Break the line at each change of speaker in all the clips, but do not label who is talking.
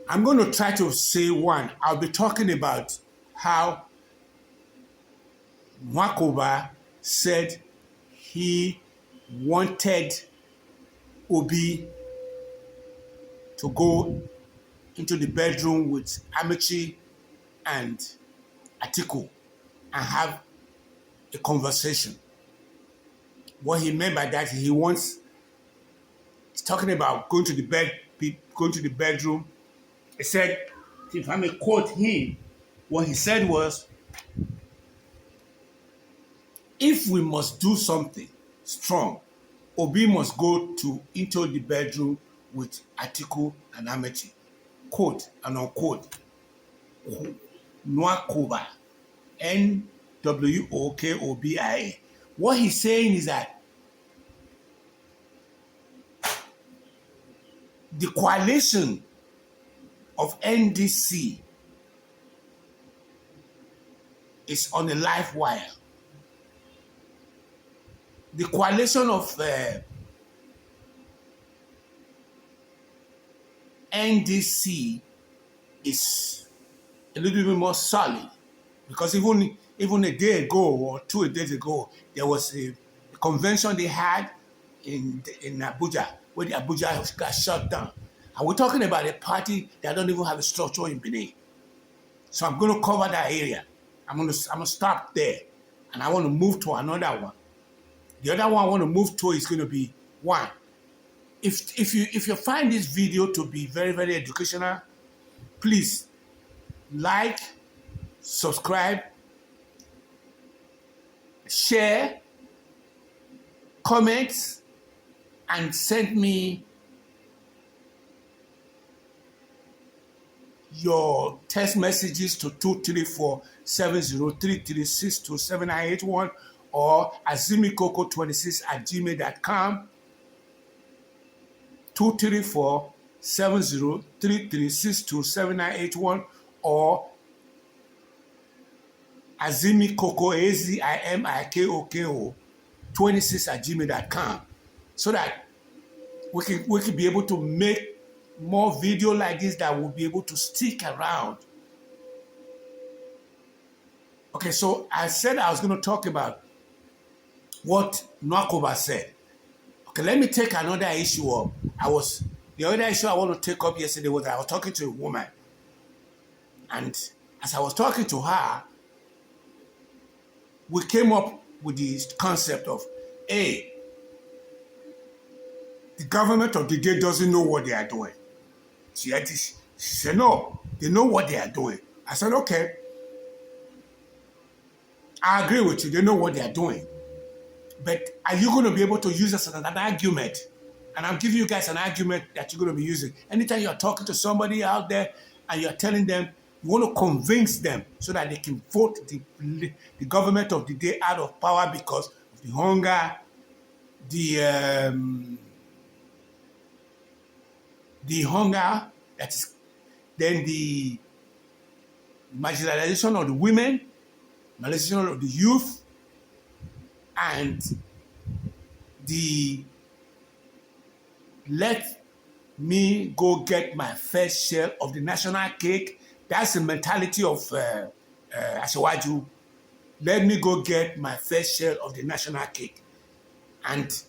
I'm going to try to say one. I'll be talking about how Nwakoba said he wanted Obi to go into the bedroom with Amachi and Atiku and have a conversation. What he meant by that, he's talking about going to the bedroom. He said, if I may quote him, what he said was, if we must do something strong, Obi must go into the bedroom with Atiku and Amachi. Quote and unquote. Nwakoba. Nwokobia. What he's saying is that the coalition of NDC is on a live wire. The coalition of NDC is a little bit more solid, because even a day ago or 2 days ago, there was a convention they had in Abuja, where the Abuja got shut down. And we're talking about a party that don't even have a structure in Benin. So I'm going to cover that area. I'm going to stop there, and I want to move to another one. The other one I want to move to is going to be one. If you find this video to be very, very educational, please like, subscribe, share, comment, and send me your text messages to 234-7033627981 or azimikoko26@gmail.com. 234-7033627981 or azimikoko, azimikoko 26@gmail.com, so that we can be able to make more video like this that will be able to stick around. Okay, so I said I was going to talk about what Nwakoba said. Okay, let me take another issue up. The other issue I want to take up yesterday was I was talking to a woman. And as I was talking to her, we came up with this concept of, A, the government of the day doesn't know what they are doing. She said, no, they know what they are doing. I said, okay, I agree with you, they know what they are doing. But are you going to be able to use this as an argument? And I'm giving you guys an argument that you're going to be using. Anytime you're talking to somebody out there and you're telling them, you want to convince them so that they can vote the government of the day out of power because of the hunger, that is, then the marginalization of the women, marginalization of the youth, and the let me go get my fair share of the national cake. That's the mentality of Asiwaju. Let me go get my fair share of the national cake. And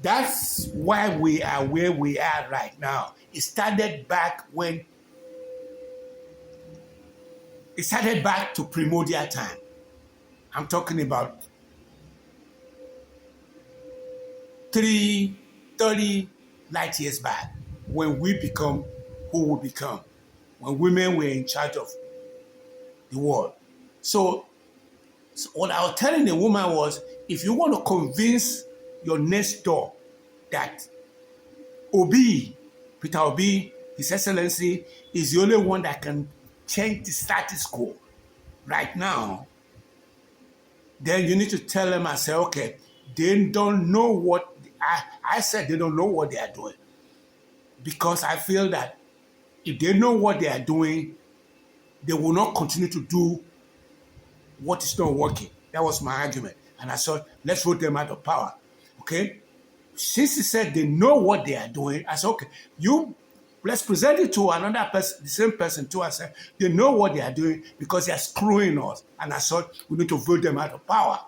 that's why we are where we are right now. It started back to primordial time. I'm talking about 30 light years back, when we become who we become, when women were in charge of the world. So what I was telling the woman was, if you want to convince your next door that Peter Obi, His Excellency, is the only one that can change the status quo right now, then you need to tell them and say, okay, they don't know what, I said they don't know what they are doing. Because I feel that if they know what they are doing, they will not continue to do what is not working. That was my argument. And I said, let's vote them out of power. Okay? Since he said they know what they are doing, I said, okay, you let's present it to another person, the same person too, and say they know what they are doing because they are screwing us, and as such, we need to vote them out of power.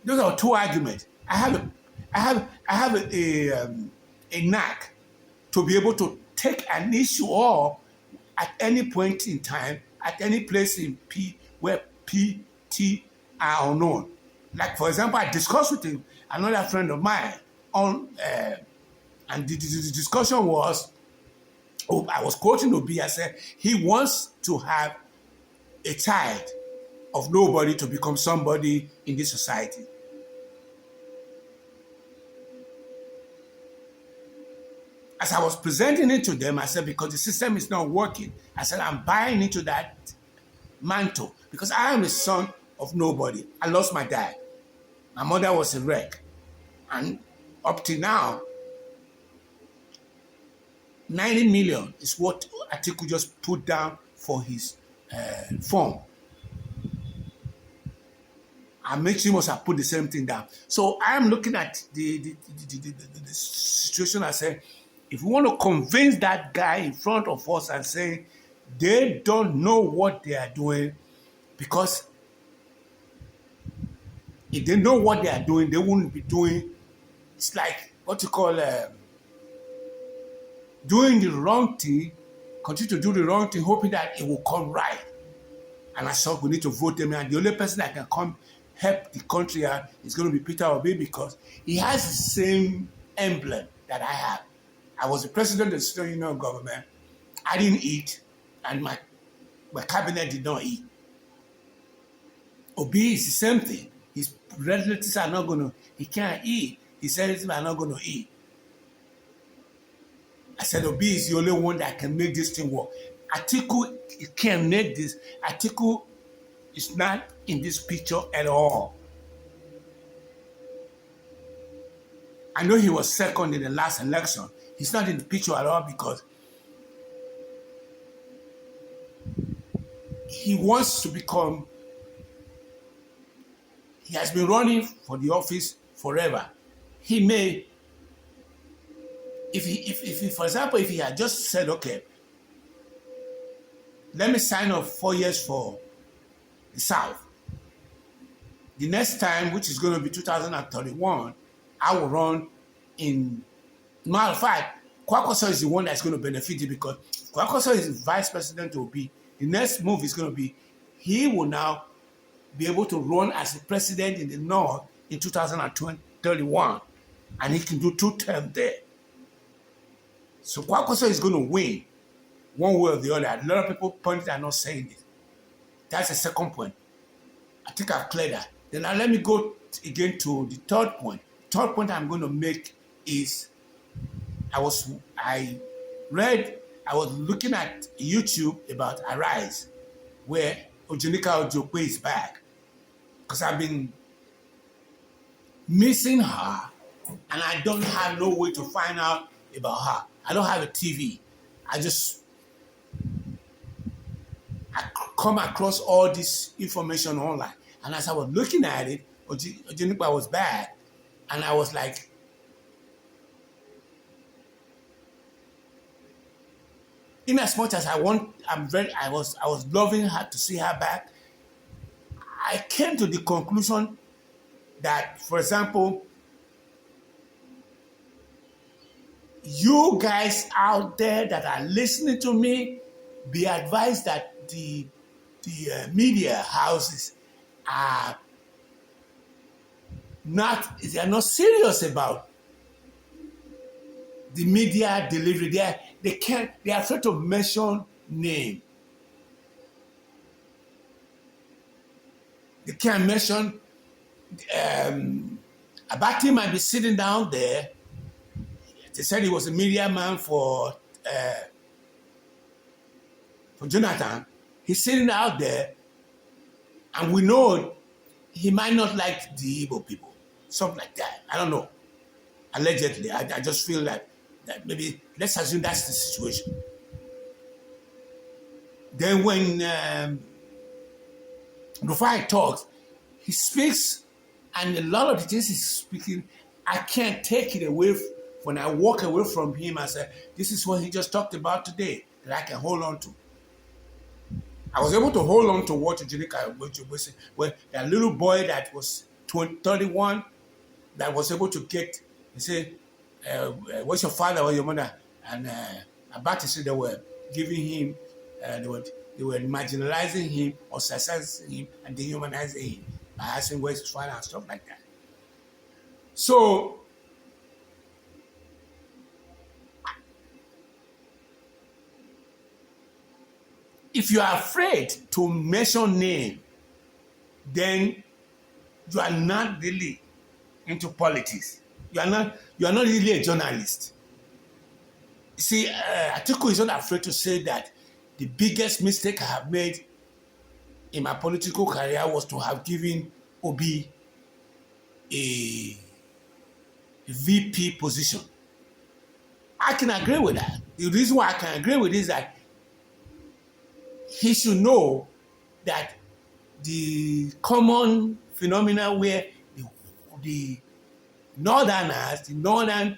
Those are two arguments. I have a knack to be able to take an issue up at any point in time, at any place in P where P, T are unknown. Like, for example, I discussed with another friend of mine on, and the discussion was, I was quoting Obi. I said he wants to have a child of nobody to become somebody in this society. As I was presenting it to them, I said, because the system is not working, I said, I'm buying into that mantle because I am a son of nobody. I lost my dad. My mother was a wreck. And up to now, 90 million is what Atiku just put down for his form. And Mechi must have put the same thing down. So I am looking at the situation. I say, if we want to convince that guy in front of us and say they don't know what they are doing, because if they know what they are doing, they wouldn't be doing. It's like what you call doing the wrong thing, continue to do the wrong thing, hoping that it will come right. And I thought we need to vote them in. And the only person that can come help the country out is going to be Peter Obi, because he has the same emblem that I have. I was the president of the Student Union government. I didn't eat, and my cabinet did not eat. Obi is the same thing. His relatives are not going to, he can't eat. His relatives are not going to eat. I said, Obi is the only one that can make this thing work. Atiku can't make this. Atiku is not in this picture at all. I know he was second in the last election. He's not in the picture at all because he wants to become, he has been running for the office forever. He may, if he, for example, if he had just said, okay, let me sign up 4 years for the South. The next time, which is going to be 2031, I will run in, matter of fact, Kwankwaso is the one that's going to benefit it, because Kwankwaso is the vice president to be. The next move is going to be, he will now be able to run as the president in the North in 2031, and he can do 2 terms there. So Kwankwaso is going to win one way or the other. A lot of people point are not saying it. That's the second point. I think I've cleared that. Then now let me go again to the third point. The third point I'm going to make is, I was looking at YouTube about Arise, where Ojokpe is back. Because I've been missing her, and I don't have no way to find out about her. I don't have a TV. I come across all this information online. And as I was looking at it, Ojokpe was back. And I was like, in as much as I was loving her to see her back, I came to the conclusion that, for example, you guys out there that are listening to me, be advised that the media houses are not serious about the media delivery. They are afraid to mention name. They can't mention Abati might be sitting down there. They said he was a media man for Jonathan. He's sitting out there, and we know he might not like the Igbo people. Something like that. I don't know. Allegedly. I just feel like that maybe, let's assume that's the situation. Then when Rufai talks, he speaks, and a lot of the things he's speaking, I can't take it away when I walk away from him, I say, this is what he just talked about today that I can hold on to. I was able to hold on to what Ojokpe said. Well, that little boy that was 31 that was able to get, he said, what's your father or your mother? And about to say they were giving him, they were marginalizing him, ostracizing him, and dehumanizing him by asking where's his father and stuff like that. So, if you are afraid to mention name, then you are not really into politics. You are not really a journalist. You see, Atiku is not afraid to say that the biggest mistake I have made in my political career was to have given Obi a VP position. I can agree with that. The reason why I can agree with it is that he should know that the common phenomena where the northerners, the northern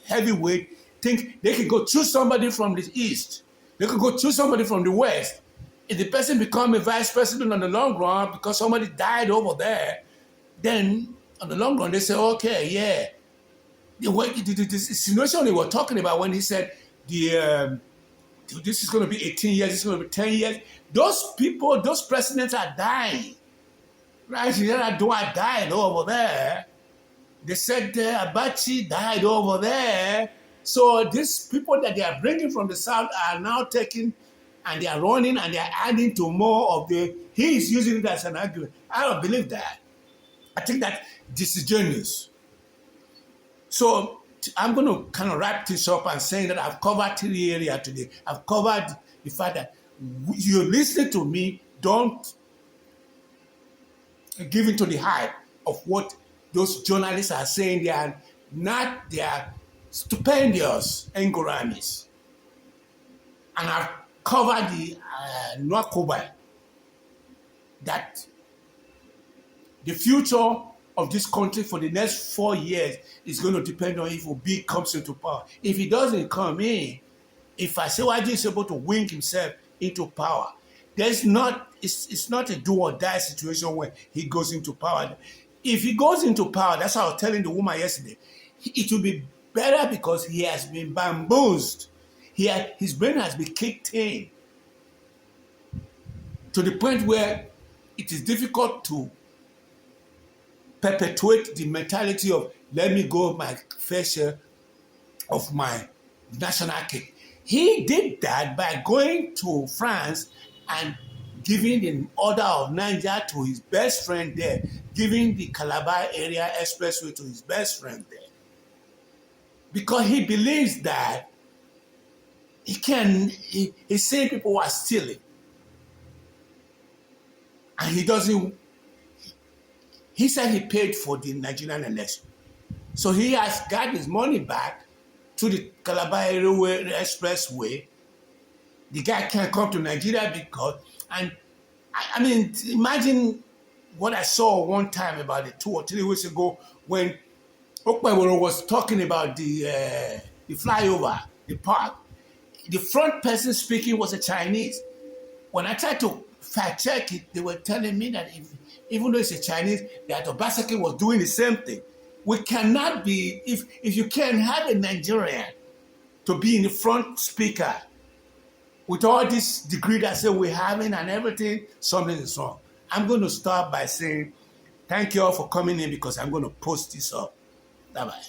heavyweight, think they can go choose somebody from the east, they can go choose somebody from the west. If the person become a vice president on the long run because somebody died over there, then on the long run they say, okay, yeah. The situation they were talking about when he said this is going to be 18 years, this is going to be 10 years. Those people, those presidents are dying. Right? Yar'Adua died over there. They said Abachi died over there. So these people that they are bringing from the south are now taking and they are running and they are adding to more of the, he is using it as an argument. I don't believe that. I think that this is genius. So I'm going to kind of wrap this up and saying that I've covered 3 areas today. I've covered the fact that you listen to me, don't give into the hype of what those journalists are saying. They are stupendous Ngoramis. And I've covered the Nwakoba, that the future of this country for the next 4 years is going to depend on if Obi comes into power. If he doesn't come in, if Asiwaju is able to wing himself into power, it's not a do or die situation where he goes into power. If he goes into power, that's how I was telling the woman yesterday, it will be better because he has been bamboozled. His brain has been kicked in to the point where it is difficult to perpetuate the mentality of let me go my fair share of my national cake. He did that by going to France and giving the order of Niger to his best friend there, giving the Calabar area expressway to his best friend there. Because he believes that he's saying people are stealing. And he said he paid for the Nigerian election. So he has got his money back to the Calabar expressway. The guy can't come to Nigeria because, and I mean, imagine what I saw one time about 2 or 3 weeks ago when Ojokpe was talking about the flyover, the park. The front person speaking was a Chinese. When I tried to fact check it, they were telling me that even though it's a Chinese, that Obaseki was doing the same thing. We cannot be, if you can have a Nigerian to be in the front speaker with all this degree that we're having and everything, something is wrong. I'm going to start by saying thank you all for coming in because I'm going to post this up. Bye-bye.